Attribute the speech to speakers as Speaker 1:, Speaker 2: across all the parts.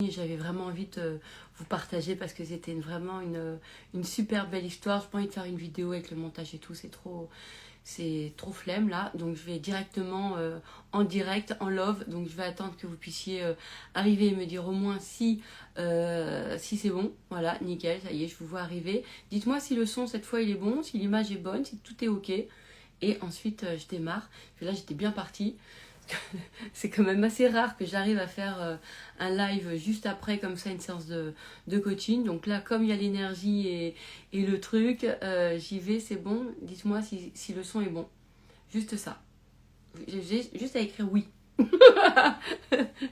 Speaker 1: J'avais vraiment envie de vous partager parce que c'était vraiment une super belle histoire. J'ai pas envie de faire une vidéo avec le montage et tout, c'est trop flemme là. Donc je vais directement en direct, en love. Donc je vais attendre que vous puissiez arriver et me dire au moins si c'est bon. Voilà, nickel, ça y est, je vous vois arriver. Dites-moi si le son cette fois il est bon, si l'image est bonne, si tout est ok. Et ensuite je démarre. Là j'étais bien partie. C'est quand même assez rare que j'arrive à faire un live juste après comme ça une séance de coaching. Donc là comme il y a l'énergie et le truc, j'y vais, c'est bon. Dites-moi si le son est bon. Juste ça. J'ai juste à écrire oui.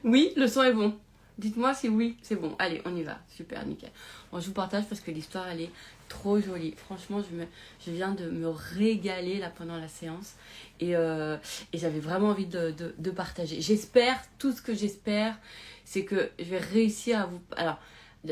Speaker 1: Oui, le son est bon. Dites-moi si oui, c'est bon. Allez, on y va. Super, nickel. Bon, je vous partage parce que l'histoire, elle est trop jolie. Franchement, je viens de me régaler là pendant la séance. Et j'avais vraiment envie de partager. J'espère, tout ce que j'espère, c'est que je vais réussir à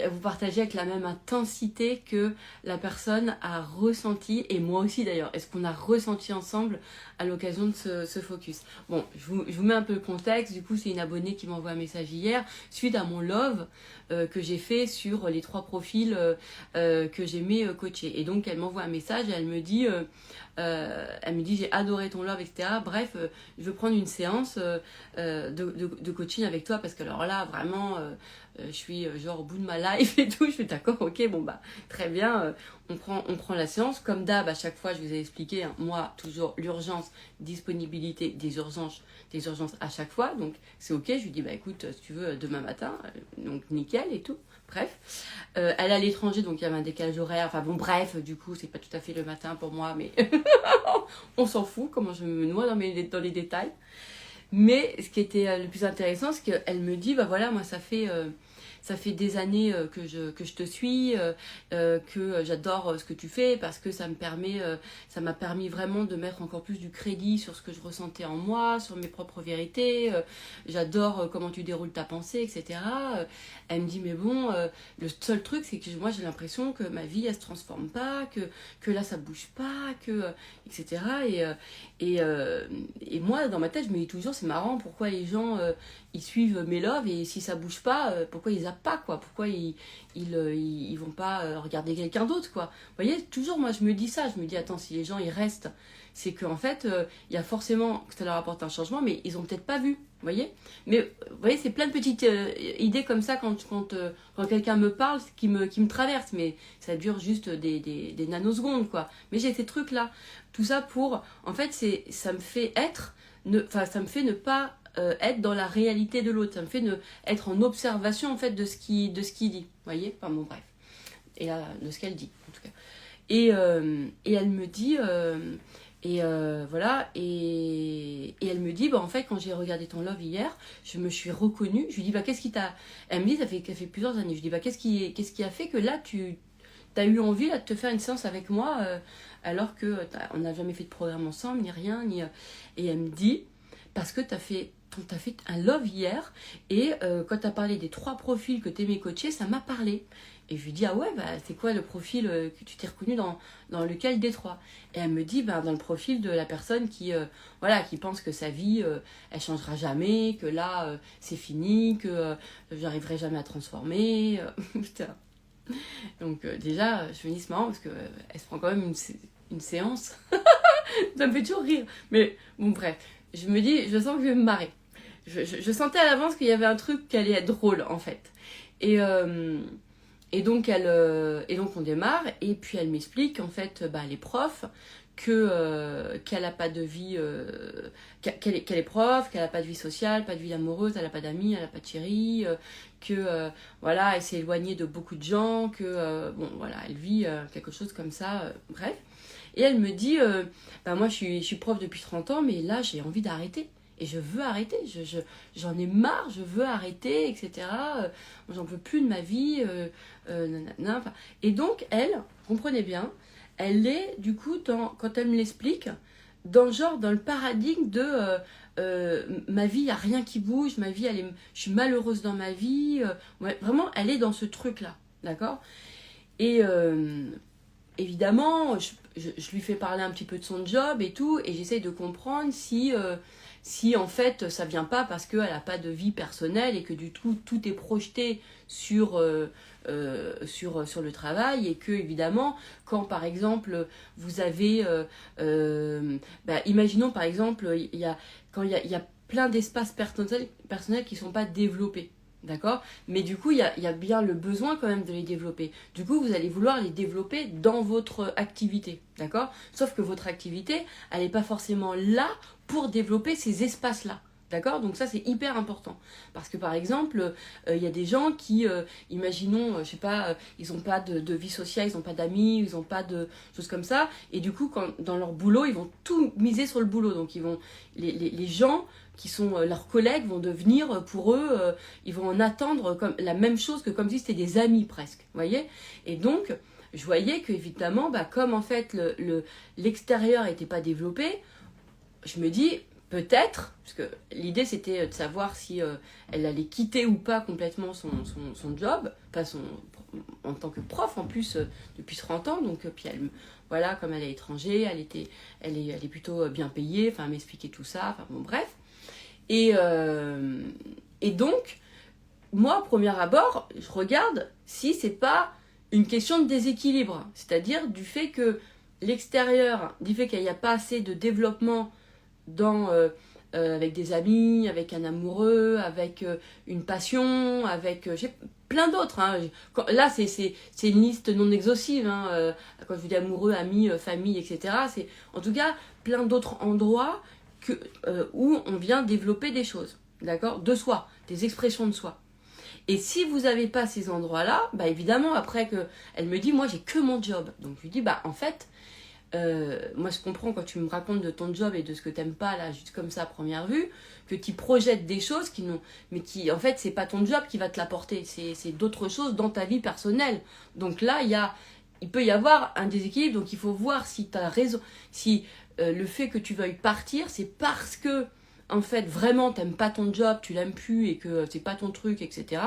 Speaker 1: vous partager avec la même intensité que la personne a ressenti, et moi aussi d'ailleurs, est-ce qu'on a ressenti ensemble à l'occasion de ce focus. Bon, je vous mets un peu le contexte. Du coup, c'est une abonnée qui m'envoie un message hier suite à mon love que j'ai fait sur les 3 profils que j'aimais coacher. Et donc, elle m'envoie un message et elle me dit j'ai adoré ton love, etc. Bref, je veux prendre une séance de coaching avec toi parce que alors là, vraiment, je suis genre au bout de ma life et tout. Je suis d'accord, ok, bon bah très bien, on prend la séance. Comme d'hab, à chaque fois, je vous ai expliqué, hein, moi, toujours l'urgence, disponibilité des urgences à chaque fois. Donc c'est ok, je lui dis bah écoute, si tu veux, demain matin, donc nickel et tout. Bref, elle est à l'étranger, donc il y avait un décalage horaire. Enfin bon, bref, du coup, c'est pas tout à fait le matin pour moi, mais on s'en fout, comment je me noie dans les détails. Mais ce qui était le plus intéressant, c'est qu'elle me dit, bah voilà, moi ça fait des années que je te suis, que j'adore ce que tu fais parce que ça m'a permis vraiment de mettre encore plus du crédit sur ce que je ressentais en moi, sur mes propres vérités. J'adore comment tu déroules ta pensée, etc. Elle me dit, mais bon, le seul truc, c'est que moi j'ai l'impression que ma vie, elle se transforme pas, que là ça bouge pas, etc. Et moi, dans ma tête, je me dis toujours, c'est marrant, pourquoi les gens, ils suivent mes loves et si ça bouge pas, pourquoi ils zappent pas, quoi? Pourquoi ils vont pas regarder quelqu'un d'autre, quoi? Vous voyez, toujours, moi, je me dis ça. Je me dis, attends, si les gens, ils restent, c'est qu'en fait, il y a forcément que ça leur apporte un changement, mais ils ont peut-être pas vu, vous voyez? Mais, vous voyez, c'est plein de petites idées comme ça quand quelqu'un me parle, qui me traverse, mais ça dure juste des nanosecondes, quoi. Mais j'ai ces trucs-là. Tout ça pour, en fait, ça me fait ça me fait ne pas être dans la réalité de l'autre. Ça me fait être en observation, en fait, de ce qu'il dit. Vous voyez? Enfin bon, bref. Et là, de ce qu'elle dit, en tout cas. Et elle me dit, voilà, et elle me dit, bah, en fait, quand j'ai regardé ton love hier, je me suis reconnue. Je lui dis, bah, qu'est-ce qui t'a... Elle me dit, ça fait plusieurs années. Je lui dis, bah, qu'est-ce qui a fait que là, tu as eu envie là, de te faire une séance avec moi alors que on n'a jamais fait de programme ensemble, ni rien, Et elle me dit, parce que t'as fait un love hier, et quand tu as parlé des 3 profils que tu aimais coacher, ça m'a parlé. Et je lui dis, ah ouais, bah, c'est quoi le profil que tu t'es reconnu dans lequel des 3? Et elle me dit, bah, dans le profil de la personne qui pense que sa vie, elle changera jamais, que là, c'est fini, que j'arriverai jamais à transformer. Putain. Donc déjà, je me dis, c'est marrant parce qu'elle se prend quand même une séance. Ça me fait toujours rire. Mais bon, bref, je me dis, je sens que je vais me marrer. Je sentais à l'avance qu'il y avait un truc qui allait être drôle, en fait. Et donc on démarre, et puis elle m'explique, en fait, bah, les profs, qu'elle a pas de vie, qu'elle est prof, qu'elle a pas de vie sociale, pas de vie amoureuse, elle a pas d'amis, elle a pas de chéri, voilà, elle s'est éloignée de beaucoup de gens, bon voilà, elle vit quelque chose comme ça, bref. Et elle me dit, bah moi je suis prof depuis 30 ans, mais là j'ai envie d'arrêter. Et je veux arrêter, j'en ai marre, je veux arrêter, etc. J'en veux plus de ma vie, nanana. Enfin, et donc elle, comprenez bien, elle est du coup, quand elle me l'explique, dans le paradigme de ma vie, il n'y a rien qui bouge, ma vie, je suis malheureuse dans ma vie. Ouais, vraiment, elle est dans ce truc-là, d'accord? Et évidemment, je lui fais parler un petit peu de son job et tout, et j'essaye de comprendre si si en fait ça vient pas parce qu'elle n'a pas de vie personnelle et que du tout tout est projeté sur, sur le travail, et que évidemment quand par exemple vous avez imaginons par exemple il y a plein d'espaces personnels qui ne sont pas développés. D'accord? Mais du coup, il y a bien le besoin quand même de les développer. Du coup, vous allez vouloir les développer dans votre activité. D'accord? Sauf que votre activité, elle n'est pas forcément là pour développer ces espaces-là. D'accord? Donc ça, c'est hyper important. Parce que par exemple, il y a des gens qui, imaginons, je sais pas, ils n'ont pas de vie sociale, ils n'ont pas d'amis, ils n'ont pas de choses comme ça. Et du coup, dans leur boulot, ils vont tout miser sur le boulot. Donc les gens qui sont leurs collègues vont devenir pour eux, ils vont en attendre comme la même chose que comme si c'était des amis presque, vous voyez. Et donc je voyais que évidemment, comme en fait l'extérieur n'était pas développé, je me dis peut-être, parce que l'idée c'était de savoir si elle allait quitter ou pas complètement son job, pas en tant que prof en plus depuis 30 ans, donc puis elle, voilà, comme elle est étranger, elle est plutôt bien payée, enfin elle m'expliquait tout ça, enfin bon bref. Et donc, moi, au premier abord, je regarde si c'est pas une question de déséquilibre. C'est-à-dire du fait que l'extérieur, du fait qu'il n'y a pas assez de développement avec des amis, avec un amoureux, avec une passion, avec plein d'autres. Hein. Là, c'est une liste non exhaustive. Hein. Quand je dis amoureux, amis, famille, etc. C'est en tout cas plein d'autres endroits où on vient développer des choses, d'accord, de soi, des expressions de soi. Et si vous n'avez pas ces endroits-là, évidemment, après elle me dit, moi, j'ai que mon job. Donc, je lui dis, en fait, moi, je comprends quand tu me racontes de ton job et de ce que tu n'aimes pas, là, juste comme ça, à première vue, que tu projettes des choses mais qui, en fait, c'est pas ton job qui va te l'apporter. C'est d'autres choses dans ta vie personnelle. Donc là, il peut y avoir un déséquilibre. Donc, il faut voir si tu as raison, si le fait que tu veuilles partir, c'est parce que en fait vraiment t'aimes pas ton job, tu l'aimes plus et que c'est pas ton truc, etc.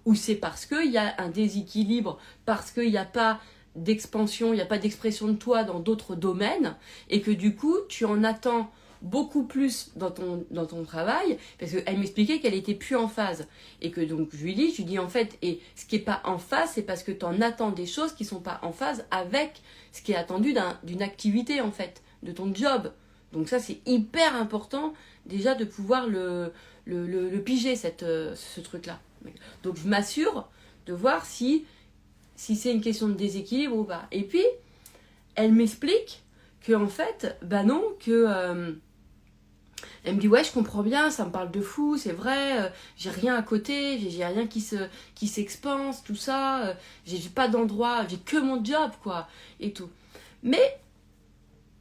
Speaker 1: Ou c'est parce qu'il y a un déséquilibre, parce qu'il n'y a pas d'expansion, il n'y a pas d'expression de toi dans d'autres domaines, et que du coup tu en attends beaucoup plus dans ton travail, parce qu'elle m'expliquait qu'elle était plus en phase, et que donc je lui dis en fait, et ce qui est pas en phase, c'est parce que tu en attends des choses qui sont pas en phase avec ce qui est attendu d'une activité en fait, de ton job. Donc ça, c'est hyper important déjà de pouvoir le piger, ce truc-là. Donc je m'assure de voir si c'est une question de déséquilibre ou pas. Et puis, elle m'explique que en fait, non, que... elle me dit, ouais, je comprends bien, ça me parle de fou, c'est vrai, j'ai rien à côté, j'ai rien qui s'expanse, tout ça, j'ai pas d'endroit, j'ai que mon job, quoi, et tout. Mais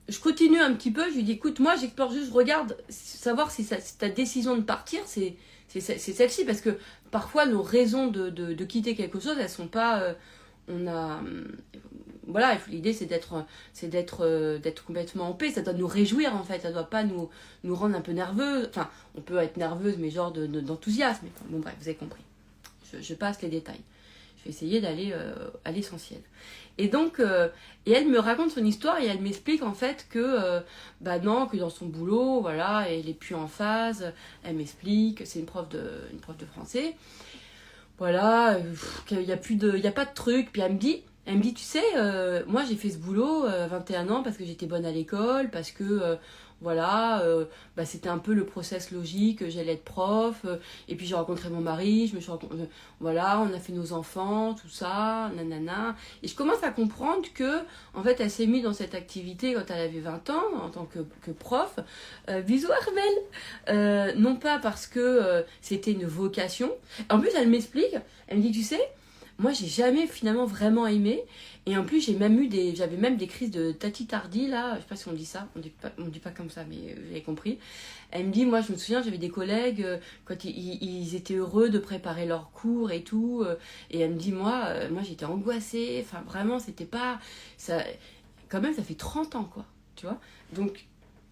Speaker 1: je continue un petit peu, je lui dis, écoute, moi j'explore juste, je regarde, savoir si ta décision de partir, c'est celle-ci, parce que parfois nos raisons de quitter quelque chose, elles sont pas... voilà, l'idée c'est d'être complètement en paix, ça doit nous réjouir en fait, ça doit pas nous rendre un peu nerveux, enfin on peut être nerveuse mais genre d'enthousiasme, bon bref, vous avez compris, je passe les détails, je vais essayer d'aller à l'essentiel. Et donc, et elle me raconte son histoire et elle m'explique en fait que non, que dans son boulot, voilà, elle est plus en phase, elle m'explique, c'est une prof de français, voilà, qu'il y a pas de truc, puis elle me dit, tu sais, moi j'ai fait ce boulot 21 ans parce que j'étais bonne à l'école, parce que voilà, c'était un peu le process logique, j'allais être prof, et puis j'ai rencontré mon mari, voilà, on a fait nos enfants, tout ça, nanana. Et je commence à comprendre que, en fait, elle s'est mise dans cette activité quand elle avait 20 ans, en tant que prof. Bisous Armel, non pas parce que c'était une vocation. En plus, elle m'explique, elle me dit, tu sais, moi j'ai jamais finalement vraiment aimé, et en plus j'avais même des crises de tachycardie là, je sais pas si on dit ça, on dit pas comme ça, mais vous avez compris. Elle me dit, moi je me souviens, j'avais des collègues quand ils étaient heureux de préparer leurs cours et tout, et elle me dit, moi j'étais angoissée, enfin vraiment c'était pas ça, quand même ça fait 30 ans quoi, tu vois. Donc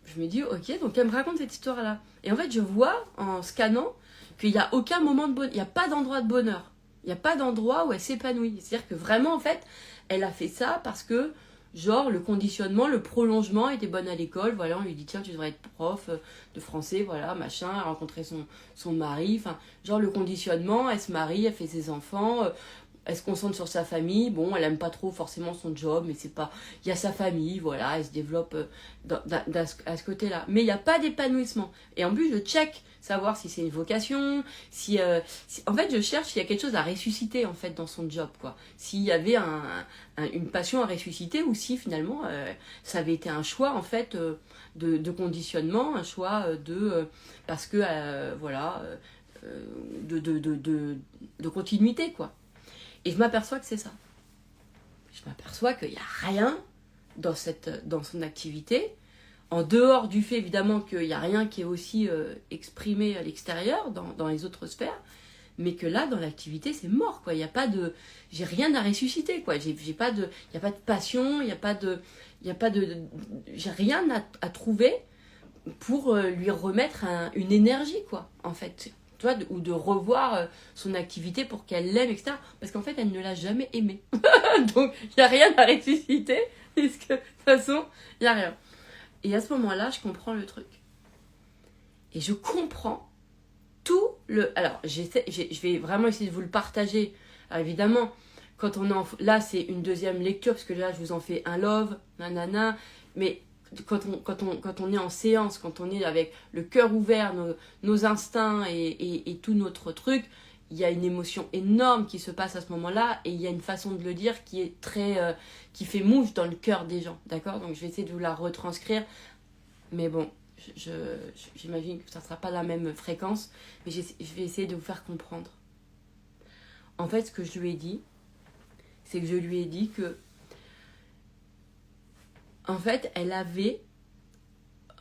Speaker 1: je me dis ok, donc elle me raconte cette histoire là, et en fait je vois en scannant qu'il n'y a aucun moment de bonheur, il n'y a pas d'endroit de bonheur. Il n'y a pas d'endroit où elle s'épanouit. C'est-à-dire que vraiment, en fait, elle a fait ça parce que genre le conditionnement, le prolongement, était bonne à l'école, voilà, on lui dit tiens tu devrais être prof de français, voilà, machin, elle a rencontré son mari, enfin, genre le conditionnement, elle se marie, elle fait ses enfants, elle se concentre sur sa famille, bon, elle aime pas trop forcément son job, mais c'est pas, il y a sa famille, voilà, elle se développe à ce côté-là. Mais il n'y a pas d'épanouissement. Et en plus, je check, savoir si c'est une vocation, en fait, je cherche s'il y a quelque chose à ressusciter, en fait, dans son job, quoi. S'il y avait une passion à ressusciter, ou si, finalement, ça avait été un choix, en fait, de conditionnement, un choix parce que, voilà, de continuité, quoi. Et je m'aperçois que c'est ça. Je m'aperçois qu'il n'y a rien dans son activité, en dehors du fait évidemment qu'il n'y a rien qui est aussi exprimé à l'extérieur, dans les autres sphères, mais que là, dans l'activité, c'est mort, quoi. Il n'y a pas de... J'ai rien à ressusciter, quoi. Il n'y a pas de passion, il n'y a pas de... j'ai rien à trouver pour lui remettre une énergie, quoi, en fait. Tu vois, ou de revoir son activité pour qu'elle l'aime, etc. Parce qu'en fait, elle ne l'a jamais aimé. Donc, il n'y a rien à ressusciter, puisque de toute façon, il n'y a rien. Et à ce moment-là, je comprends le truc. Et je comprends tout le... Alors, je vais vraiment essayer de vous le partager. Alors, évidemment, quand on est là, c'est une deuxième lecture, parce que là, je vous en fais un love, nanana, mais... Quand on est en séance, quand on est avec le cœur ouvert, nos instincts et tout notre truc, il y a une émotion énorme qui se passe à ce moment-là et il y a une façon de le dire qui est très qui fait mouche dans le cœur des gens, d'accord? Donc je vais essayer de vous la retranscrire, mais bon, j'imagine que ça ne sera pas la même fréquence, mais je vais essayer de vous faire comprendre. En fait, ce que je lui ai dit, c'est que je lui ai dit que en fait, elle avait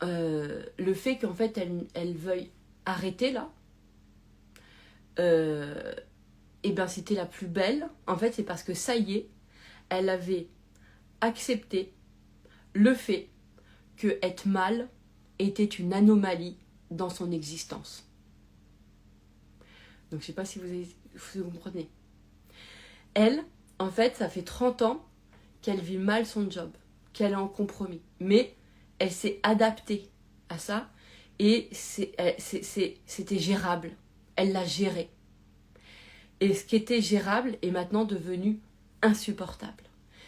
Speaker 1: le fait qu'en fait, elle veuille arrêter là. Et bien, c'était la plus belle. En fait, c'est parce que ça y est, elle avait accepté le fait que être mal était une anomalie dans son existence. Donc, je ne sais pas si vous comprenez. Elle, en fait, ça fait 30 ans qu'elle vit mal son job, qu'elle est en compromis. Mais elle s'est adaptée à ça et c'était gérable. Elle l'a géré. Et ce qui était gérable est maintenant devenu insupportable.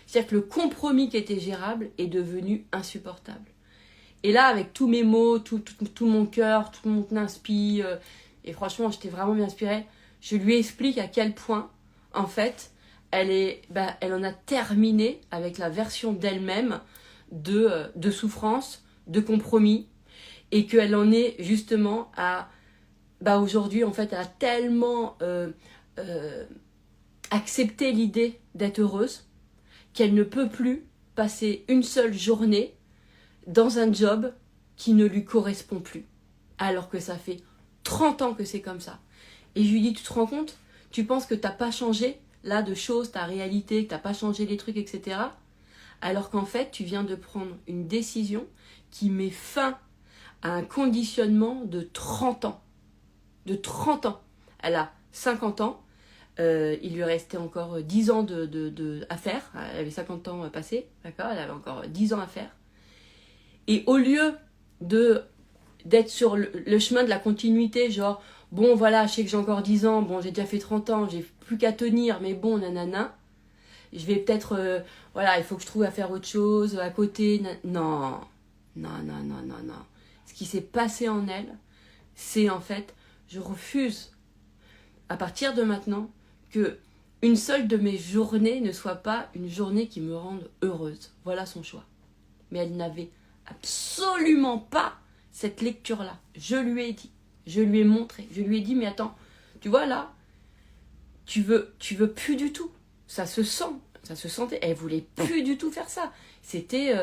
Speaker 1: C'est-à-dire que le compromis qui était gérable est devenu insupportable. Et là, avec tous mes mots, tout mon cœur, tout mon inspi, et franchement, j'étais vraiment bien inspirée, je lui explique à quel point, en fait, elle en a terminé avec la version d'elle-même de souffrance, de compromis, et qu'elle en est justement à... aujourd'hui, en fait, elle a tellement accepté l'idée d'être heureuse qu'elle ne peut plus passer une seule journée dans un job qui ne lui correspond plus. Alors que ça fait 30 ans que c'est comme ça. Et je lui dis, tu te rends compte? Tu penses que t'as pas changé là de choses, ta réalité, que t'as pas changé les trucs, etc. Alors qu'en fait, tu viens de prendre une décision qui met fin à un conditionnement de 30 ans. De 30 ans. Elle a 50 ans. Il lui restait encore 10 ans à faire. Elle avait 50 ans passés, d'accord? Elle avait encore 10 ans à faire. Et au lieu d'être sur le chemin de la continuité, genre, bon voilà, je sais que j'ai encore 10 ans, bon j'ai déjà fait 30 ans, j'ai plus qu'à tenir, mais bon, nanana, je vais peut-être, voilà, il faut que je trouve à faire autre chose, à côté, non. Ce qui s'est passé en elle, c'est en fait, je refuse, à partir de maintenant, que une seule de mes journées ne soit pas une journée qui me rende heureuse. Voilà son choix. Mais elle n'avait absolument pas cette lecture-là. Je lui ai dit, je lui ai montré, je lui ai dit, mais attends, tu vois là, tu veux plus du tout. Ça se sentait, elle voulait plus du tout faire ça. C'était,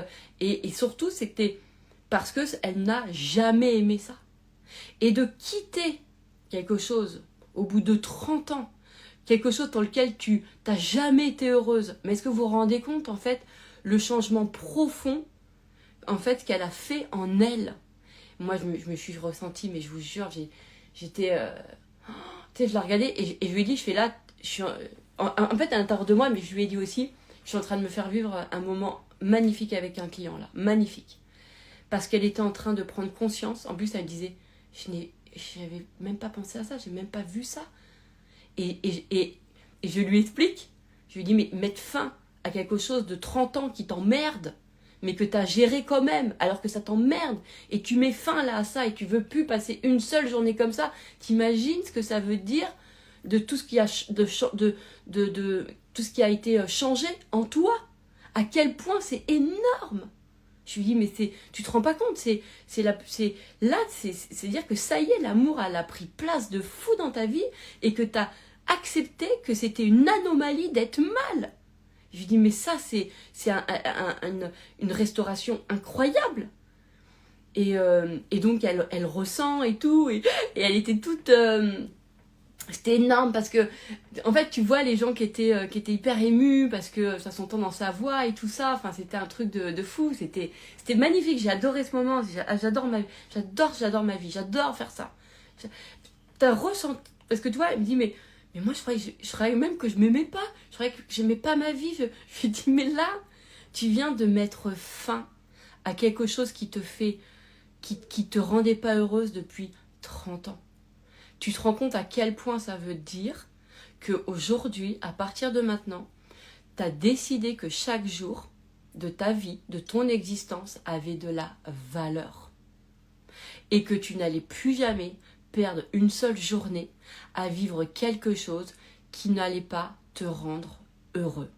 Speaker 1: et surtout, c'était parce qu'elle n'a jamais aimé ça. Et de quitter quelque chose au bout de 30 ans, quelque chose dans lequel tu n'as jamais été heureuse. Mais est-ce que vous vous rendez compte, en fait, le changement profond, en fait, qu'elle a fait en elle? Moi, je me suis ressentie, mais je vous jure, j'étais... tu sais, je la regardais et je lui ai dit, je fais là... en fait, à l'intérieur de moi, mais je lui ai dit aussi, Je suis en train de me faire vivre un moment magnifique avec un client là, magnifique. Parce qu'elle était en train de prendre conscience. En plus, elle disait, j'avais même pas pensé à ça, j'ai même pas vu ça. Et je lui explique, je lui dis, mais mettre fin à quelque chose de 30 ans qui t'emmerde, mais que tu as géré quand même, alors que ça t'emmerde, et tu mets fin là à ça, et tu veux plus passer une seule journée comme ça, t'imagines ce que ça veut dire de tout ce qui a, tout ce qui a été changé en toi? À quel point c'est énorme! Je lui dis, mais tu te rends pas compte, c'est dire que ça y est, l'amour, elle a pris place de fou dans ta vie, et que tu as accepté que c'était une anomalie d'être mal. Je lui dis, mais ça, c'est une restauration incroyable. Et donc, elle ressent et tout, et elle était toute... c'était énorme parce que, en fait, tu vois les gens qui étaient hyper émus parce que ça s'entend dans sa voix et tout ça. Enfin, c'était un truc de fou. C'était magnifique. J'ai adoré ce moment. J'adore ma vie. J'adore faire ça. T'as ressenti... Parce que tu vois, elle me dit, mais moi, je croyais même que je m'aimais pas. Je croyais que j'aimais pas ma vie. Je lui dis, mais là, tu viens de mettre fin à quelque chose qui te rendait pas heureuse depuis 30 ans. Tu te rends compte à quel point ça veut dire qu'aujourd'hui, à partir de maintenant, tu as décidé que chaque jour de ta vie, de ton existence, avait de la valeur. Et que tu n'allais plus jamais perdre une seule journée à vivre quelque chose qui n'allait pas te rendre heureux.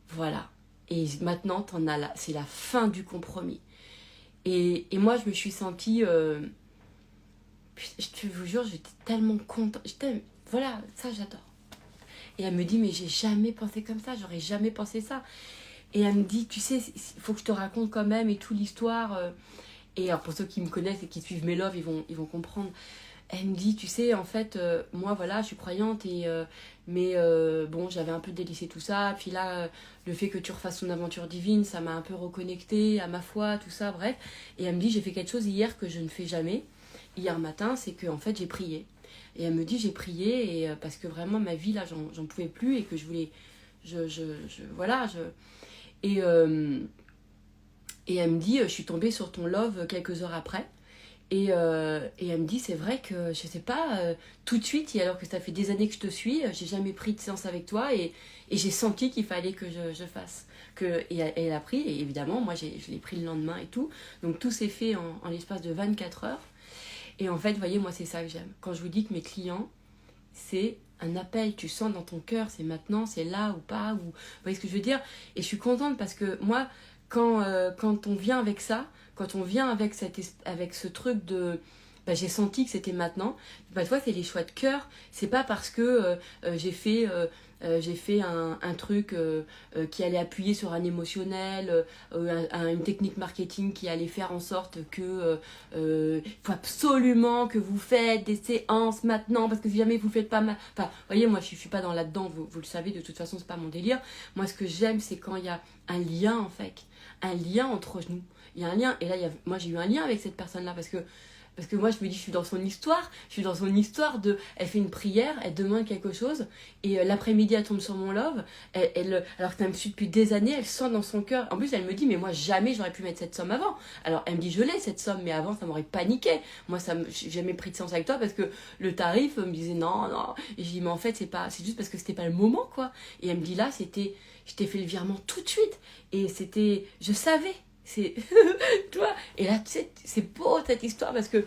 Speaker 1: Voilà. Et maintenant, c'est la fin du compromis. Et moi, je me suis sentie... je vous jure, j'étais tellement contente. Voilà, ça j'adore. Et elle me dit, mais j'ai jamais pensé comme ça, j'aurais jamais pensé ça. Et elle me dit, tu sais, il faut que je te raconte quand même et tout l'histoire. Et alors pour ceux qui me connaissent et qui suivent mes loves, ils vont comprendre. Elle me dit, tu sais, en fait, moi voilà, je suis croyante, mais bon, j'avais un peu délaissé tout ça. Puis là, le fait que tu refasses ton aventure divine, ça m'a un peu reconnectée à ma foi, tout ça, bref. Et elle me dit, j'ai fait quelque chose hier que je ne fais jamais. Hier matin, c'est que en fait j'ai prié. Et elle me dit, j'ai prié et parce que vraiment ma vie là, j'en pouvais plus et que je voulais, et elle me dit, je suis tombée sur ton love quelques heures après. Et elle me dit, c'est vrai que je sais pas, tout de suite, et alors que ça fait des années que je te suis, j'ai jamais pris de séance avec toi et j'ai senti qu'il fallait que je fasse. Et elle a pris, et évidemment, moi je l'ai pris le lendemain et tout. Donc tout s'est fait en l'espace de 24 heures. Et en fait, vous voyez, moi, c'est ça que j'aime. Quand je vous dis que mes clients, c'est un appel, tu sens dans ton cœur, c'est maintenant, c'est là ou pas, ou... Vous voyez ce que je veux dire? Et je suis contente parce que moi, quand on vient avec ça, quand on vient avec ce truc de... Bah, j'ai senti que c'était maintenant. Bah, tu vois, c'est les choix de cœur. C'est pas parce que j'ai fait un truc qui allait appuyer sur un émotionnel, une technique marketing qui allait faire en sorte que faut absolument que vous faites des séances maintenant, parce que si jamais vous faites pas enfin, vous voyez, moi je suis pas dans là-dedans, vous le savez, de toute façon c'est pas mon délire. Moi ce que j'aime, c'est quand il y a un lien en fait, un lien entre nous. Il y a un lien, et là moi j'ai eu un lien avec cette personne-là parce que moi, je me dis, je suis dans son histoire. Je suis dans son histoire de... Elle fait une prière, elle demande quelque chose. Et l'après-midi, elle tombe sur mon love. Alors que tu me suis depuis des années, elle sent dans son cœur. En plus, elle me dit, mais moi, jamais j'aurais pu mettre cette somme avant. Alors, elle me dit, je l'ai, cette somme. Mais avant, ça m'aurait paniqué. Moi, j'ai jamais pris de séance avec toi parce que le tarif me disait, non. Et je dis, mais en fait, c'est juste parce que c'était pas le moment, quoi. Et elle me dit, là, je t'ai fait le virement tout de suite. Et je savais. C'est toi. Et là, tu sais, c'est beau cette histoire parce que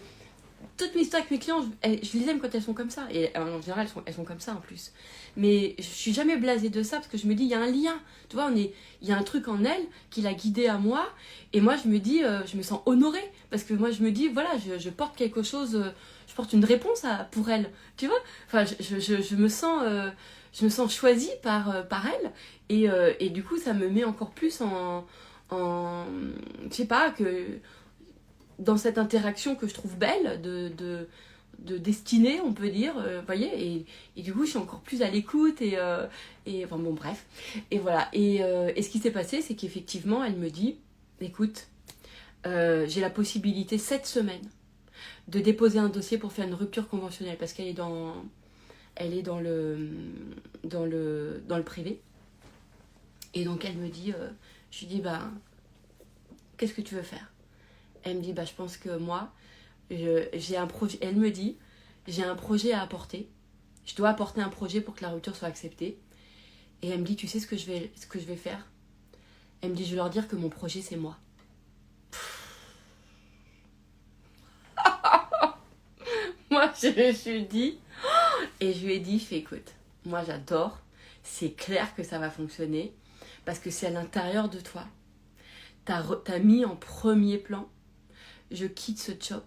Speaker 1: toutes mes histoires avec mes clients, je les aime quand elles sont comme ça. Et en général, elles sont comme ça en plus. Mais je suis jamais blasée de ça parce que je me dis, il y a un lien. Tu vois, il y a un truc en elle qui l'a guidée à moi. Et moi, je me dis, je me sens honorée. Parce que moi, je me dis, voilà, je porte quelque chose, je porte une réponse pour elle. Tu vois, enfin, je me sens choisie par elle. Et du coup, ça me met encore plus je sais pas, que dans cette interaction que je trouve belle de destinée, on peut dire, voyez, et du coup je suis encore plus à l'écoute et enfin bon bref, et voilà, et ce qui s'est passé, c'est qu'effectivement elle me dit, écoute, j'ai la possibilité cette semaine de déposer un dossier pour faire une rupture conventionnelle parce qu'elle est dans le privé. Et donc elle me dit, je lui dis, bah, qu'est-ce que tu veux faire? Elle me dit, bah, je pense que moi, j'ai un projet. Elle me dit, j'ai un projet à apporter. Je dois apporter un projet pour que la rupture soit acceptée. Et elle me dit, tu sais ce que je vais faire? Elle me dit, je vais leur dire que mon projet, c'est moi. Moi, je me suis dit, et je lui ai dit, fais écoute, moi j'adore, c'est clair que ça va fonctionner, parce que c'est à l'intérieur de toi. T'as mis en premier plan, je quitte ce job,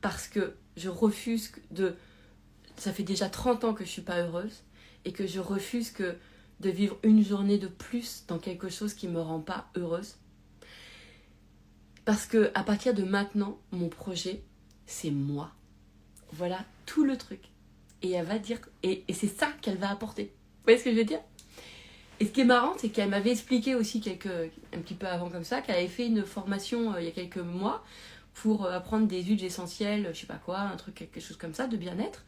Speaker 1: parce que je refuse de... Ça fait déjà 30 ans que je suis pas heureuse, et que je refuse de vivre une journée de plus dans quelque chose qui me rend pas heureuse. Parce que à partir de maintenant, mon projet, c'est moi. Voilà tout le truc. Et elle va dire... Et c'est ça qu'elle va apporter. Vous voyez ce que je veux dire? Et ce qui est marrant, c'est qu'elle m'avait expliqué aussi un petit peu avant comme ça, qu'elle avait fait une formation il y a quelques mois pour apprendre des huiles essentielles, je sais pas quoi, un truc, quelque chose comme ça, de bien-être.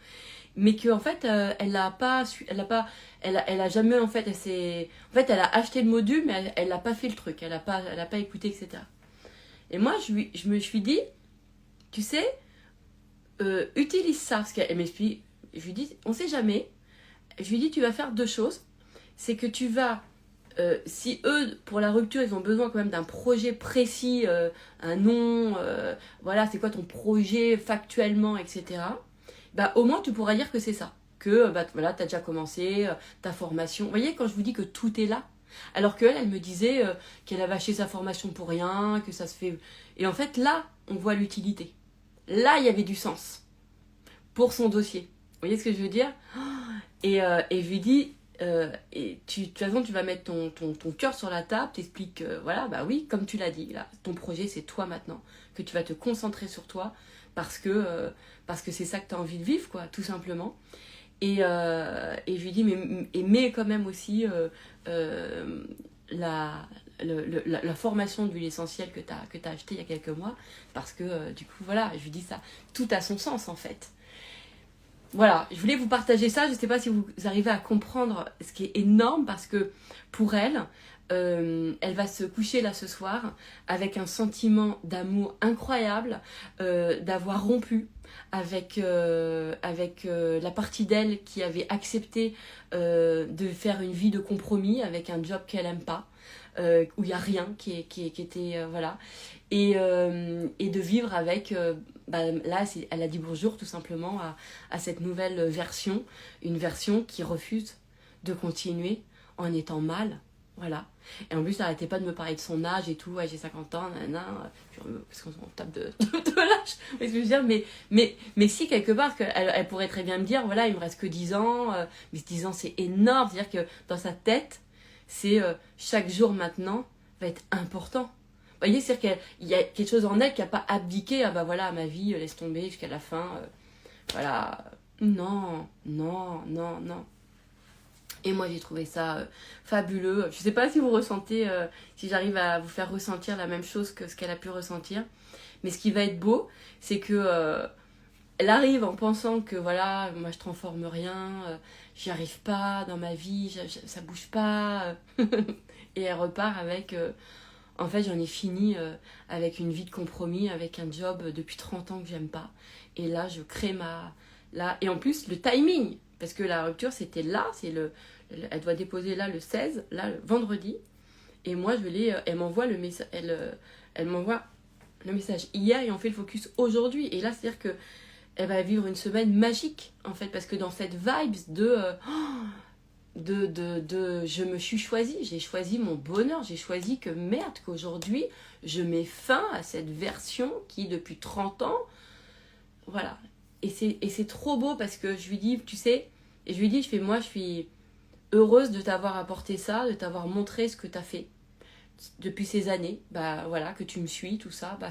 Speaker 1: Mais qu'en fait, elle a jamais, en fait, elle a acheté le module, mais elle n'a pas fait le truc, elle a pas écouté, etc. Et moi, je me suis dit, tu sais, utilise ça, parce qu'elle m'explique, je lui dis, on sait jamais, je lui dis, tu vas faire deux choses, c'est que tu vas, si eux, pour la rupture, ils ont besoin quand même d'un projet précis, un nom, voilà, c'est quoi ton projet factuellement, etc., bah au moins tu pourras dire que c'est ça, que bah voilà, t'as déjà commencé ta formation. Vous voyez, quand je vous dis que tout est là, alors qu'elle, elle me disait qu'elle avait acheté sa formation pour rien, que ça se fait... Et en fait, là, on voit l'utilité. Là, il y avait du sens pour son dossier. Vous voyez ce que je veux dire? Et je lui dis, de toute façon, tu vas mettre ton cœur sur la table, t'expliques, voilà, bah oui, comme tu l'as dit, là, ton projet, c'est toi maintenant, que tu vas te concentrer sur toi, parce que c'est ça que tu as envie de vivre, quoi, tout simplement. Et je lui dis, mais quand même aussi la formation d'huile essentielle que tu as achetée il y a quelques mois, parce que du coup, voilà, je lui dis ça, tout a son sens en fait. Voilà, je voulais vous partager ça, je ne sais pas si vous arrivez à comprendre ce qui est énorme, parce que pour elle, elle va se coucher là ce soir avec un sentiment d'amour incroyable, d'avoir rompu avec la partie d'elle qui avait accepté de faire une vie de compromis avec un job qu'elle n'aime pas, où il n'y a rien qui était... voilà. Et de vivre avec... là, elle a dit bonjour tout simplement à cette nouvelle version, une version qui refuse de continuer en étant mal. Voilà. Et en plus, elle n'arrêtait pas de me parler de son âge et tout. Ouais, j'ai 50 ans, nanana. Parce qu'on tape de l'âge. Mais je veux dire, mais si, quelque part, elle pourrait très bien me dire, voilà, il me reste que 10 ans. Mais 10 ans, c'est énorme. C'est-à-dire que dans sa tête, c'est chaque jour maintenant va être important. Vous voyez, c'est-à-dire qu'il y a quelque chose en elle qui n'a pas abdiqué. Ah bah voilà, ma vie, laisse tomber jusqu'à la fin. Voilà. Non, non, non, non. Et moi, j'ai trouvé ça fabuleux. Je ne sais pas si vous ressentez, si j'arrive à vous faire ressentir la même chose que ce qu'elle a pu ressentir. Mais ce qui va être beau, c'est que elle arrive en pensant que voilà, moi je transforme rien, j'y arrive pas dans ma vie, ça bouge pas. Et elle repart avec, en fait, j'en ai fini avec une vie de compromis, avec un job depuis 30 ans que j'aime pas. Et là, je crée là, et en plus, le timing, parce que la rupture, c'était là, elle doit déposer là le 16, là, le vendredi. Et moi, elle m'envoie le message, elle m'envoie le message hier et on fait le focus aujourd'hui. Et là, c'est-à-dire que elle va vivre une semaine magique, en fait, parce que dans cette vibes je me suis choisie, j'ai choisi mon bonheur, j'ai choisi que merde, qu'aujourd'hui, je mets fin à cette version qui, depuis 30 ans, voilà. Et c'est trop beau parce que je lui dis, tu sais, et je lui dis, moi, je suis heureuse de t'avoir apporté ça, de t'avoir montré ce que t'as fait depuis ces années, bah voilà, que tu me suis, tout ça, bah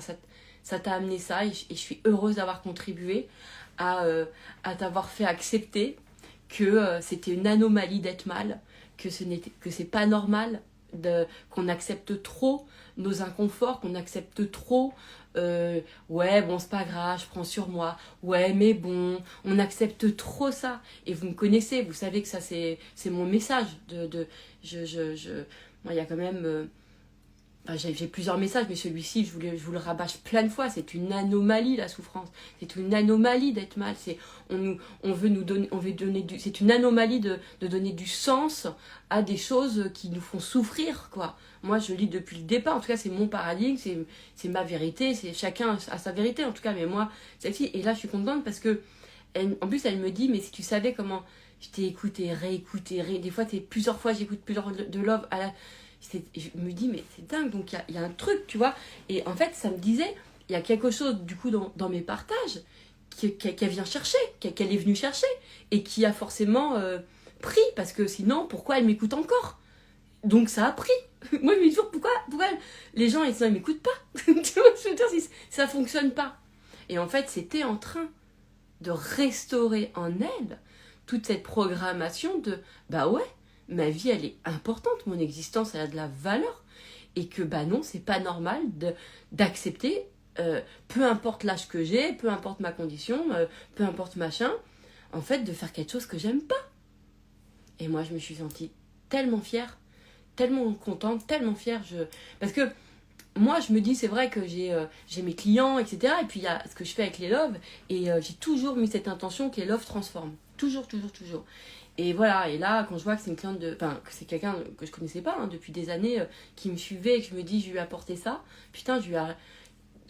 Speaker 1: ça t'a amené ça, et je suis heureuse d'avoir contribué à t'avoir fait accepter que c'était une anomalie d'être mal, que c'est pas normal qu'on accepte trop nos inconforts, qu'on accepte trop ouais, bon, c'est pas grave, je prends sur moi. Ouais, mais bon, on accepte trop ça. Et vous me connaissez, vous savez que ça, c'est mon message. Moi, il y a quand même... enfin, j'ai plusieurs messages, mais celui-ci, je vous le rabâche plein de fois. C'est une anomalie, la souffrance. C'est une anomalie d'être mal. On veut nous donner, c'est une anomalie de donner du sens à des choses qui nous font souffrir, quoi. Moi, je lis depuis le départ. En tout cas, c'est mon paradigme, c'est ma vérité. C'est chacun a sa vérité, en tout cas. Mais moi, celle-ci. Et là, je suis contente parce que, en plus, elle me dit, mais si tu savais comment je t'ai écouté, réécouté, des fois, plusieurs fois, j'écoute plusieurs de Love à la... Je me dis, mais c'est dingue, donc il y a un truc, tu vois. Et en fait, ça me disait, il y a quelque chose, du coup, dans mes partages, qu'elle vient chercher, qu'elle est venue chercher, et qui a forcément pris, parce que sinon, pourquoi elle m'écoute encore? Donc ça a pris. Moi, je me dis toujours, pourquoi les gens, ils m'écoutent pas? Tu vois, je veux dire, si ça fonctionne pas. Et en fait, c'était en train de restaurer en elle toute cette programmation de, bah ouais, ma vie, elle est importante, mon existence, elle a de la valeur. Et que, bah non, c'est pas normal d'accepter, peu importe l'âge que j'ai, peu importe ma condition, peu importe machin, en fait, de faire quelque chose que j'aime pas. Et moi, je me suis sentie tellement fière, tellement contente, tellement fière. Parce que moi, je me dis, c'est vrai que j'ai mes clients, etc. Et puis, il y a ce que je fais avec les Love. Et j'ai toujours mis cette intention que les Love transforment. Toujours, toujours, toujours. Et voilà, et là, quand je vois que c'est une cliente enfin, que c'est quelqu'un que je connaissais pas, hein, depuis des années, qui me suivait et que je me dis, je lui ai apporté ça, putain,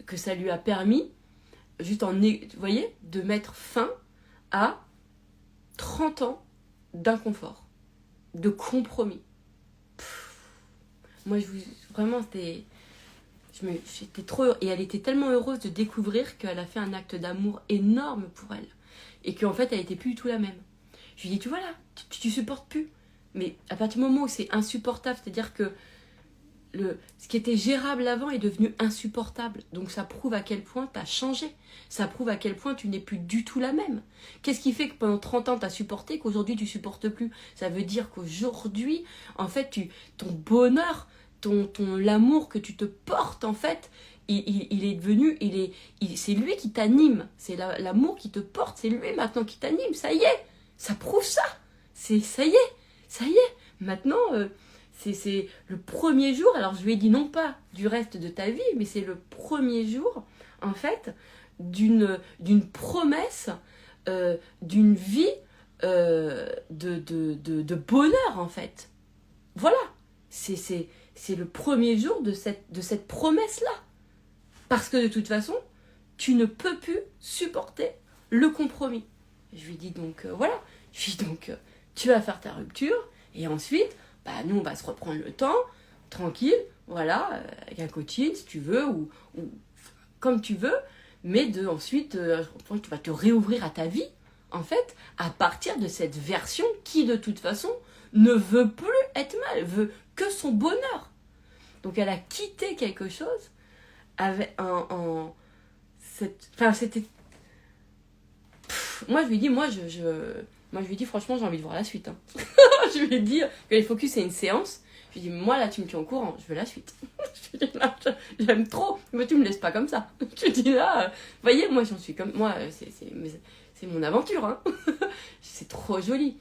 Speaker 1: que ça lui a permis, juste vous voyez, de mettre fin à 30 ans d'inconfort, de compromis. Moi, vraiment, j'étais trop heureuse. Et elle était tellement heureuse de découvrir qu'elle a fait un acte d'amour énorme pour elle. Et qu'en fait, elle était plus du tout la même. Je lui dis, tu vois là, tu supportes plus. Mais à partir du moment où c'est insupportable, c'est-à-dire que ce qui était gérable avant est devenu insupportable. Donc ça prouve à quel point tu as changé. Ça prouve à quel point tu n'es plus du tout la même. Qu'est-ce qui fait que pendant 30 ans tu as supporté, qu'aujourd'hui tu supportes plus? Ça veut dire qu'aujourd'hui, en fait, ton bonheur, l'amour que tu te portes, en fait, il est devenu, c'est lui qui t'anime. C'est l'amour qui te porte, c'est lui maintenant qui t'anime. Ça y est, ça prouve ça. Ça y est. Maintenant, c'est le premier jour. Alors je lui ai dit non pas du reste de ta vie, mais c'est le premier jour, en fait, d'une promesse, d'une vie de bonheur, en fait. Voilà. C'est le premier jour de cette promesse-là. Parce que de toute façon, tu ne peux plus supporter le compromis. Je lui dis donc, voilà. Je lui dis donc, tu vas faire ta rupture, et ensuite, bah, nous, on va se reprendre le temps, tranquille, voilà, avec un coaching, si tu veux, ou comme tu veux, mais ensuite, tu vas te réouvrir à ta vie, en fait, à partir de cette version qui, de toute façon, ne veut plus être mal, veut que son bonheur. Donc, elle a quitté quelque chose avec c'était... Moi, je lui dis, moi, je lui dis, franchement, j'ai envie de voir la suite. Hein. Je lui dis que les focus, c'est une séance. Je lui dis, moi, là, tu me tiens au courant, je veux la suite. Je lui dis, là, j'aime trop, mais tu me laisses pas comme ça. Je lui dis, là, vous voyez, moi, j'en suis comme... Moi, c'est mon aventure. Hein. C'est trop joli.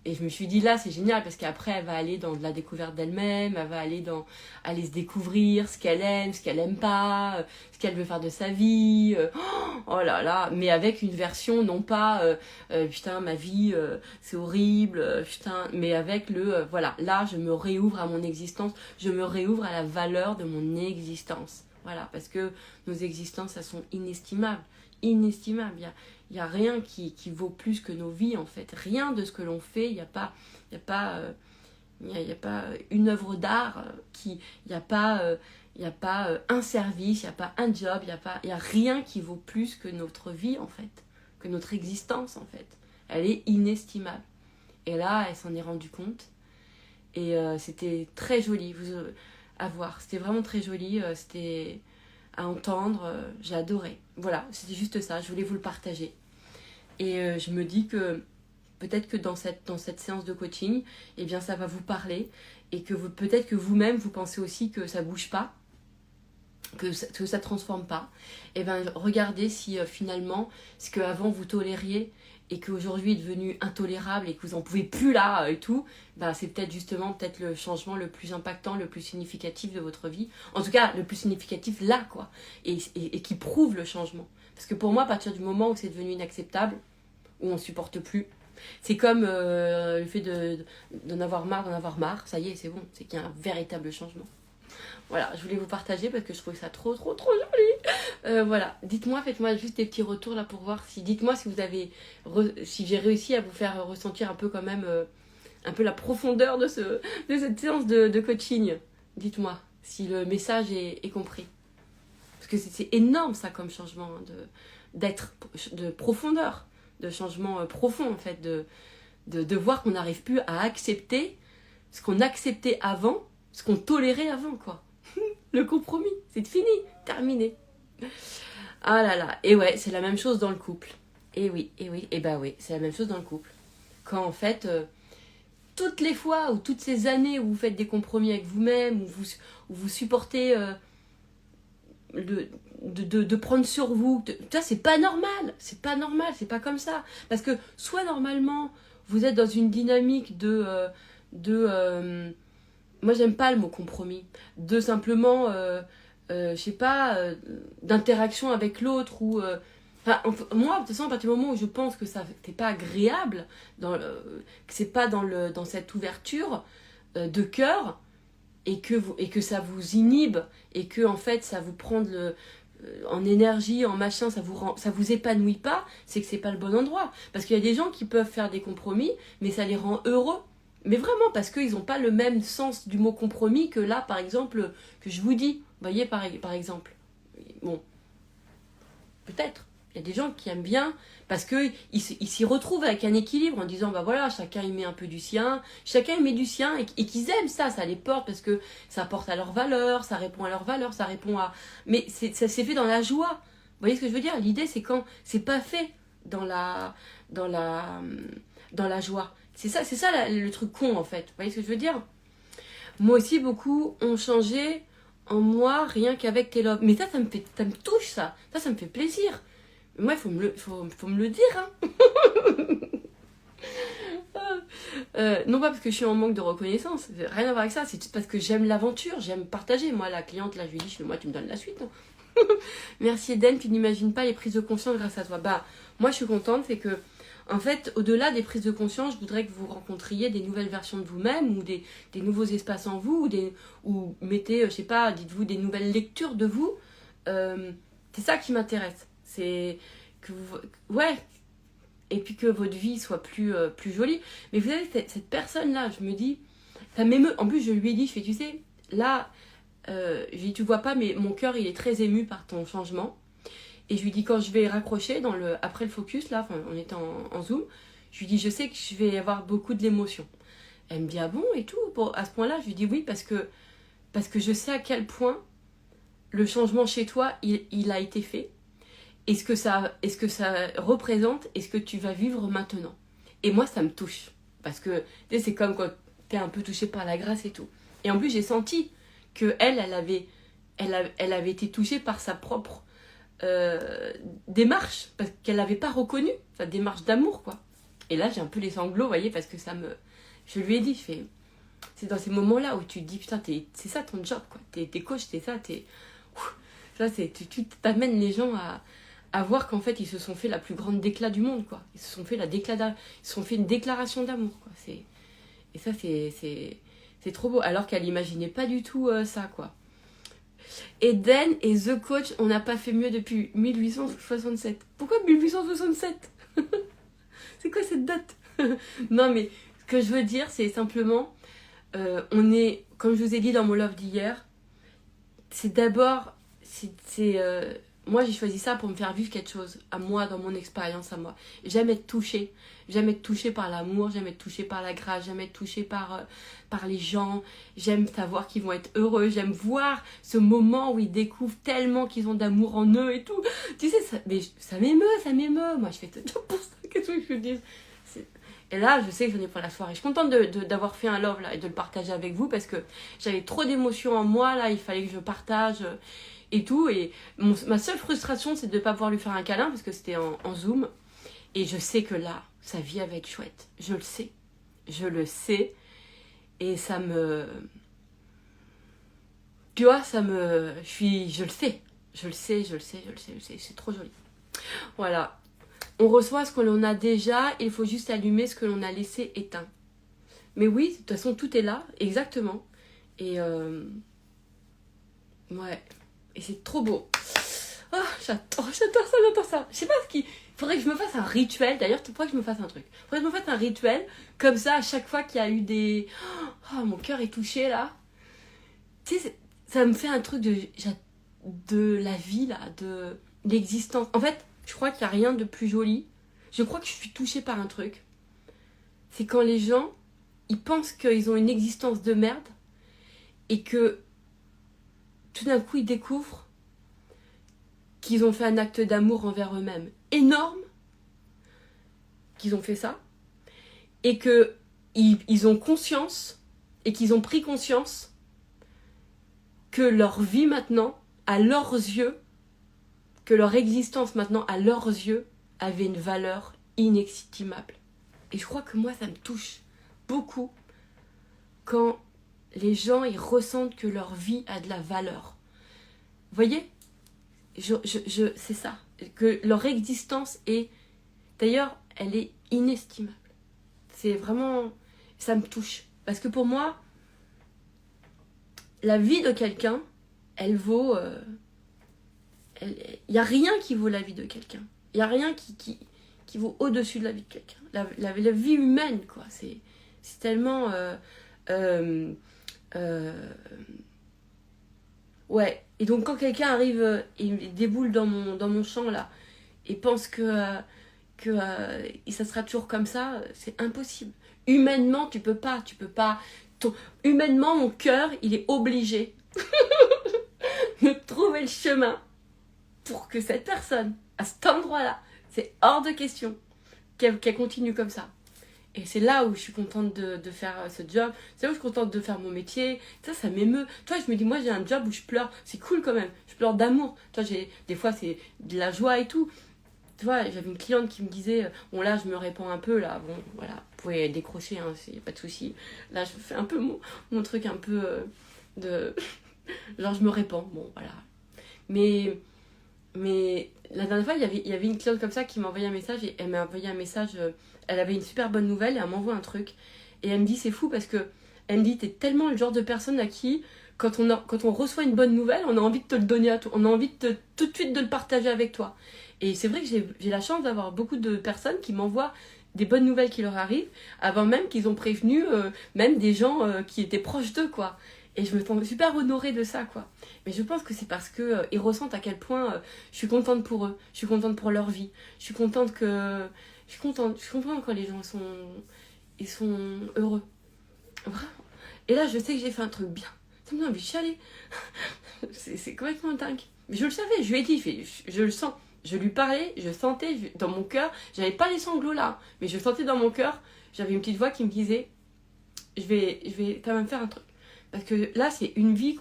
Speaker 1: Et je me suis dit, là, c'est génial, parce qu'après, elle va aller dans de la découverte d'elle-même, elle va aller aller se découvrir ce qu'elle aime, ce qu'elle aime pas, ce qu'elle veut faire de sa vie. Oh là là, mais avec une version, non pas, putain, ma vie, c'est horrible, putain, mais avec voilà, là, je me réouvre à mon existence, je me réouvre à la valeur de mon existence. Voilà, parce que nos existences, elles sont inestimables. Inestimables. Il n'y a rien qui vaut plus que nos vies, en fait. Rien de ce que l'on fait, il n'y a pas une œuvre d'art, il n'y a pas un service, il n'y a pas un job, il n'y a rien qui vaut plus que notre vie, en fait. Que notre existence, en fait. Elle est inestimable. Et là, elle s'en est rendue compte. Et c'était très joli à voir. C'était vraiment très joli. C'était à entendre. J'ai adoré. Voilà, c'était juste ça. Je voulais vous le partager. Et je me dis que peut-être que dans cette séance de coaching, eh bien, ça va vous parler. Et que peut-être que vous-même, vous pensez aussi que ça bouge pas. que ça transforme pas, et ben regardez si finalement ce qu'avant vous tolériez et qu'aujourd'hui est devenu intolérable et que vous en pouvez plus là et tout, ben c'est peut-être justement le changement le plus impactant, le plus significatif de votre vie. En tout cas, le plus significatif là, quoi. Et qui prouve le changement. Parce que pour moi, à partir du moment où c'est devenu inacceptable, où on supporte plus, c'est comme le fait d'en avoir marre, ça y est, c'est bon, c'est qu'il y a un véritable changement. Voilà, je voulais vous partager parce que je trouve ça trop joli. Voilà, dites-moi, faites-moi juste des petits retours là pour voir si, dites-moi si vous avez, si j'ai réussi à vous faire ressentir un peu quand même, un peu la profondeur de cette séance de coaching. Dites-moi si le message est compris. Parce que c'est énorme ça comme changement hein, d'être, de profondeur, de changement profond en fait, de voir qu'on n'arrive plus à accepter ce qu'on acceptait avant, ce qu'on tolérait avant quoi. Le compromis, c'est fini, terminé. Ah là là, et ouais, c'est la même chose dans le couple. Et oui, et bah oui, c'est la même chose dans le couple. Quand en fait, toutes les fois ou toutes ces années où vous faites des compromis avec vous-même, où vous supportez de prendre sur vous, ça c'est pas normal, c'est pas comme ça. Parce que soit normalement, vous êtes dans une dynamique moi j'aime pas le mot compromis, de simplement je sais pas d'interaction avec l'autre ou moi de toute façon à partir du moment où je pense que ça c'est pas agréable que c'est pas dans cette ouverture de cœur et que ça vous inhibe et que en fait ça vous prend en énergie, en machin, ça vous épanouit pas, c'est que c'est pas le bon endroit. Parce qu'il y a des gens qui peuvent faire des compromis, mais ça les rend heureux. Mais vraiment, parce qu'ils n'ont pas le même sens du mot compromis que là, par exemple, que je vous dis. Vous voyez, par exemple. Bon, peut-être. Il y a des gens qui aiment bien, parce qu'ils s'y retrouvent avec un équilibre en disant, bah voilà, chacun y met un peu du sien, chacun y met du sien, et qu'ils aiment ça les porte, parce que ça porte à leurs valeurs, ça répond à leurs valeurs, ça répond à... Mais ça s'est fait dans la joie. Vous voyez ce que je veux dire? L'idée, c'est quand c'est pas fait dans la joie. C'est ça le truc con en fait. Vous voyez ce que je veux dire? Moi aussi, beaucoup ont changé en moi rien qu'avec tes loves. Mais ça me touche ça. Ça me fait plaisir. Moi, il faut me le dire. Hein. Non pas parce que je suis en manque de reconnaissance. Rien à voir avec ça. C'est juste parce que j'aime l'aventure. J'aime partager. Moi, la cliente, là, je lui dis, moi, tu me donnes la suite. Hein. Merci Eden, tu n'imagines pas les prises de conscience grâce à toi. Bah, moi, je suis contente. C'est que en fait, au-delà des prises de conscience, je voudrais que vous rencontriez des nouvelles versions de vous-même ou des nouveaux espaces en vous ou mettez, je sais pas, dites-vous des nouvelles lectures de vous. C'est ça qui m'intéresse. C'est que ouais, et puis que votre vie soit plus jolie. Mais vous savez, cette personne-là, je me dis, ça m'émeut. En plus, je lui ai dit, tu sais, là, je lui ai dit, tu vois pas, mais mon cœur, il est très ému par ton changement. Et je lui dis, quand je vais raccrocher après le focus, là, on était en Zoom, je lui dis, je sais que je vais avoir beaucoup de l'émotion. Elle me dit, ah bon, et tout. À ce point-là, je lui dis oui, parce que je sais à quel point le changement chez toi, il a été fait. Et ce que ça représente et ce que tu vas vivre maintenant. Et moi, ça me touche. Parce que tu sais, c'est comme quand t'es un peu touché par la grâce et tout. Et en plus, j'ai senti que elle avait été touchée par sa propre démarche, parce qu'elle n'avait pas reconnu sa démarche d'amour, quoi. Et là, j'ai un peu les sanglots, vous voyez, parce que je lui ai dit, c'est dans ces moments-là où tu te dis, putain, c'est ça ton job, quoi. T'es coach, c'est ça, tu t'amènes les gens à voir qu'en fait, ils se sont fait la plus grande déclat du monde, quoi. Ils se sont fait une déclaration d'amour, quoi. Et ça, c'est trop beau, alors qu'elle n'imaginait pas du tout ça, quoi. Eden et The Coach, on n'a pas fait mieux depuis 1867. Pourquoi 1867? C'est quoi cette date? Non mais ce que je veux dire, c'est simplement, on est, comme je vous ai dit dans mon love d'hier, c'est d'abord, moi j'ai choisi ça pour me faire vivre quelque chose, à moi, dans mon expérience à moi. J'aime être touchée par l'amour, j'aime être touchée par la grâce, j'aime être touchée par les gens, j'aime savoir qu'ils vont être heureux, j'aime voir ce moment où ils découvrent tellement qu'ils ont d'amour en eux et tout. Tu sais, ça m'émeut, moi je fais tout pour ça, qu'est-ce que je veux dire. Et là, je sais que j'en ai pour la soirée. Je suis contente d'avoir fait un love là, et de le partager avec vous parce que j'avais trop d'émotions en moi, là, il fallait que je partage... et tout. Et ma seule frustration, c'est de ne pas pouvoir lui faire un câlin parce que c'était en Zoom. Et je sais que là, sa vie va être chouette. Je le sais. Je le sais. Et ça me... Tu vois, ça me... Je le sais. Je le sais. C'est trop joli. Voilà. On reçoit ce que l'on a déjà. Il faut juste allumer ce que l'on a laissé éteint. Mais oui, de toute façon, tout est là. Exactement. Et... Ouais. Et c'est trop beau. Oh, j'adore ça. Je sais pas ce qui... Faudrait que je me fasse un rituel. D'ailleurs, faudrait que je me fasse un truc. Faudrait que je me fasse un rituel. Comme ça, à chaque fois qu'il y a eu des... Oh, mon cœur est touché, là. Tu sais, ça me fait un truc de la vie, là. De l'existence. En fait, je crois qu'il n'y a rien de plus joli. Je crois que je suis touchée par un truc. C'est quand les gens, ils pensent qu'ils ont une existence de merde. Et que, tout d'un coup, ils découvrent qu'ils ont fait un acte d'amour envers eux-mêmes énorme, qu'ils ont fait ça, et que ils ont conscience, et qu'ils ont pris conscience que leur vie maintenant, à leurs yeux, que leur existence maintenant, à leurs yeux, avait une valeur inestimable. Et je crois que moi, ça me touche beaucoup quand les gens, ils ressentent que leur vie a de la valeur. Vous voyez ? C'est ça, que leur existence est, d'ailleurs, elle est inestimable. C'est vraiment, ça me touche. Parce que pour moi, la vie de quelqu'un, elle vaut, il n'y a rien qui vaut la vie de quelqu'un. Il n'y a rien qui vaut au-dessus de la vie de quelqu'un. La vie humaine, quoi, c'est tellement... ouais, et donc quand quelqu'un arrive et déboule dans mon champ là et pense que ça sera toujours comme ça, c'est impossible. Humainement, tu peux pas. Humainement, mon cœur, il est obligé de trouver le chemin pour que cette personne, à cet endroit-là, c'est hors de question qu'elle continue comme ça. Et c'est là où je suis contente de faire ce job. C'est là où je suis contente de faire mon métier. Ça m'émeut. Toi, je me dis, moi, j'ai un job où je pleure. C'est cool quand même. Je pleure d'amour. Toi, des fois, c'est de la joie et tout. Tu vois, j'avais une cliente qui me disait, bon, là, je me répands un peu, là. Bon, voilà, vous pouvez décrocher, hein, y a pas de souci. Là, je fais un peu mon truc un peu de... Genre, je me répands. Bon, voilà. Mais la dernière fois, il y avait une cliente comme ça qui m'a envoyé un message. Et elle m'a envoyé un message... elle avait une super bonne nouvelle et elle m'envoie un truc. Et elle me dit, c'est fou parce que... Elle me dit, t'es tellement le genre de personne à qui, quand on reçoit une bonne nouvelle, on a envie de te le donner à toi. On a envie tout de suite de le partager avec toi. Et c'est vrai que j'ai la chance d'avoir beaucoup de personnes qui m'envoient des bonnes nouvelles qui leur arrivent, avant même qu'ils ont prévenu même des gens qui étaient proches d'eux, quoi. Et je me sens super honorée de ça, quoi. Mais je pense que c'est parce que ils ressentent à quel point je suis contente pour eux. Je suis contente pour leur vie. Je suis contente quand les gens sont heureux. Vraiment. Et là, je sais que j'ai fait un truc bien. Ça me donne envie de chialer. c'est complètement dingue. Mais je le savais, je lui ai dit, je le sens. Je lui parlais, je sentais dans mon cœur, j'avais pas les sanglots là, mais je sentais dans mon cœur, j'avais une petite voix qui me disait, je vais quand même faire un truc. Parce que là, c'est une vie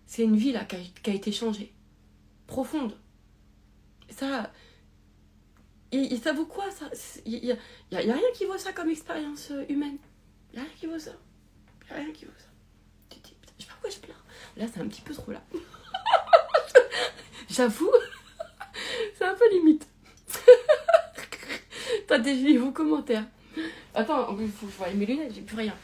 Speaker 1: c'est une vie là qui a été changée. Profonde. Ça, et ça vaut quoi ça? Il y a rien qui vaut ça comme expérience humaine. Il y a rien qui vaut ça. Il y a rien qui vaut ça. Tu te dis, putain, je sais pas pourquoi je pleure. Là, c'est un petit peu trop là. J'avoue, c'est un peu limite. Attendez, je lis vos commentaires. Attends, il faut que je voie mes lunettes, j'ai plus rien.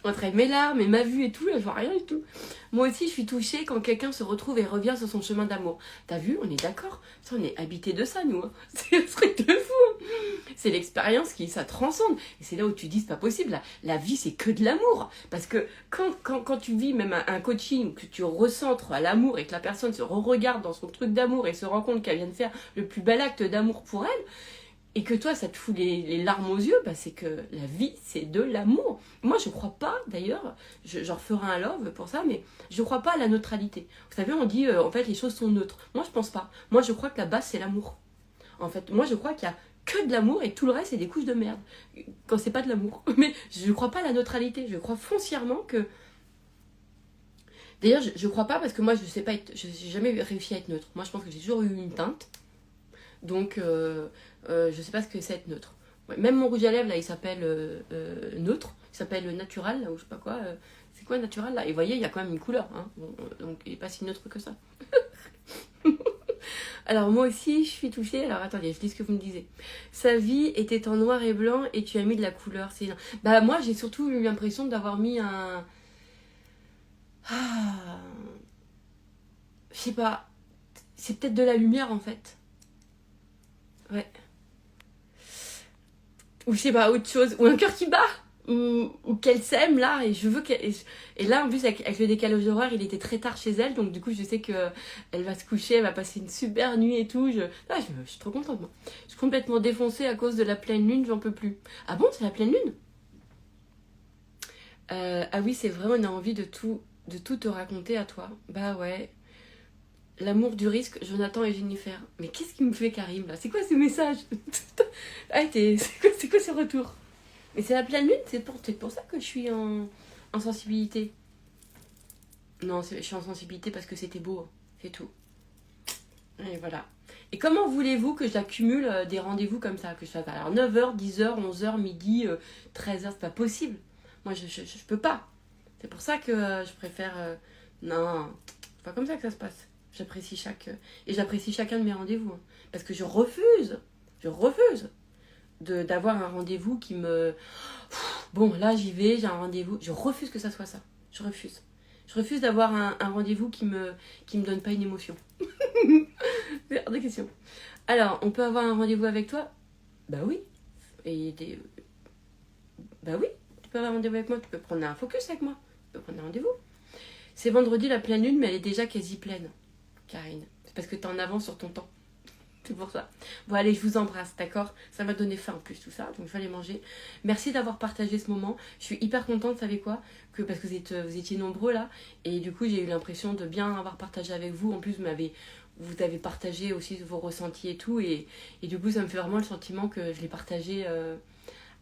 Speaker 1: Entre mes larmes et ma vue et tout, là, je vois rien du tout. Moi aussi, je suis touchée quand quelqu'un se retrouve et revient sur son chemin d'amour. T'as vu, on est d'accord. Ça, on est habité de ça, nous. Hein. C'est un truc de fou. Hein. C'est l'expérience ça transcende. Et c'est là où tu dis, c'est pas possible. La vie, c'est que de l'amour. Parce que quand tu vis même un coaching, que tu recentres à l'amour et que la personne se re-regarde dans son truc d'amour et se rend compte qu'elle vient de faire le plus bel acte d'amour pour elle, et que toi, ça te fout les larmes aux yeux, bah c'est que la vie, c'est de l'amour. Moi, je crois pas, d'ailleurs, je referai un love pour ça, mais je crois pas à la neutralité. Vous savez, on dit, en fait, les choses sont neutres. Moi, je pense pas. Moi, je crois que la base, c'est l'amour. En fait, moi, je crois qu'il y a que de l'amour et tout le reste, c'est des couches de merde. Quand c'est pas de l'amour. Mais je crois pas à la neutralité. Je crois foncièrement que D'ailleurs, je crois pas parce que moi, je sais pas être, j'ai jamais réussi à être neutre. Moi, je pense que j'ai toujours eu une teinte. Donc, je sais pas ce que c'est être neutre. Ouais, même mon rouge à lèvres, là, il s'appelle neutre. Il s'appelle natural, là, ou je sais pas quoi. C'est quoi natural, là? Et vous voyez, il y a quand même une couleur. Hein. Bon, donc, il est pas si neutre que ça. Alors, moi aussi, je suis touchée. Alors, attendez, je dis ce que vous me disiez. Sa vie était en noir et blanc et tu as mis de la couleur. Bah, moi, j'ai surtout eu l'impression d'avoir mis un... Ah... Je sais pas. C'est peut-être de la lumière, en fait. Ouais. Ou je sais pas, autre chose. Ou un cœur qui bat. Ou qu'elle s'aime là. Et je veux qu'elle. Et là, en plus, avec le décalage horaire, il était très tard chez elle. Donc, du coup, je sais que elle va se coucher. Elle va passer une super nuit et tout. Je suis trop contente, moi. Je suis complètement défoncée à cause de la pleine lune. J'en peux plus. Ah bon, c'est la pleine lune? Ah oui, c'est vrai, on a envie de tout te raconter à toi. Bah ouais. L'amour du risque, Jonathan et Jennifer. Mais qu'est-ce qui me fait Karim là? C'est quoi ce message? Ah, c'est quoi ce retour? Mais c'est la pleine lune, c'est peut-être pour ça que je suis en sensibilité. Non, je suis en sensibilité parce que c'était beau, c'est tout. Et voilà. Et comment voulez-vous que j'accumule des rendez-vous comme ça? Que je fasse alors 9h, 10h, 11h, midi, 13h, c'est pas possible. Moi, je peux pas. C'est pour ça que je préfère... non, c'est pas comme ça que ça se passe. J'apprécie et j'apprécie chacun de mes rendez-vous. Hein. Parce que je refuse d'avoir un rendez-vous qui me... Bon, là, j'y vais, j'ai un rendez-vous. Je refuse que ça soit ça. Je refuse. Je refuse d'avoir un rendez-vous qui me donne pas une émotion. C'est hors de question. Alors, on peut avoir un rendez-vous avec toi? Bah oui. Bah oui, tu peux avoir un rendez-vous avec moi. Tu peux prendre un focus avec moi. Tu peux prendre un rendez-vous. C'est vendredi la pleine lune, mais elle est déjà quasi pleine, Karine. C'est parce que t'es en avance sur ton temps. C'est pour ça. Bon, allez, je vous embrasse, d'accord? Ça m'a donné faim en plus, tout ça, donc je vais aller manger. Merci d'avoir partagé ce moment. Je suis hyper contente, vous savez quoi? Parce que vous étiez nombreux là, et du coup, j'ai eu l'impression de bien avoir partagé avec vous. En plus, vous avez partagé aussi vos ressentis et tout, et du coup, ça me fait vraiment le sentiment que je l'ai partagé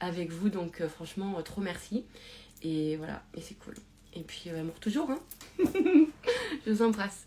Speaker 1: avec vous, donc franchement, trop merci. Et voilà, et c'est cool. Et puis, amour toujours, hein? Je vous embrasse.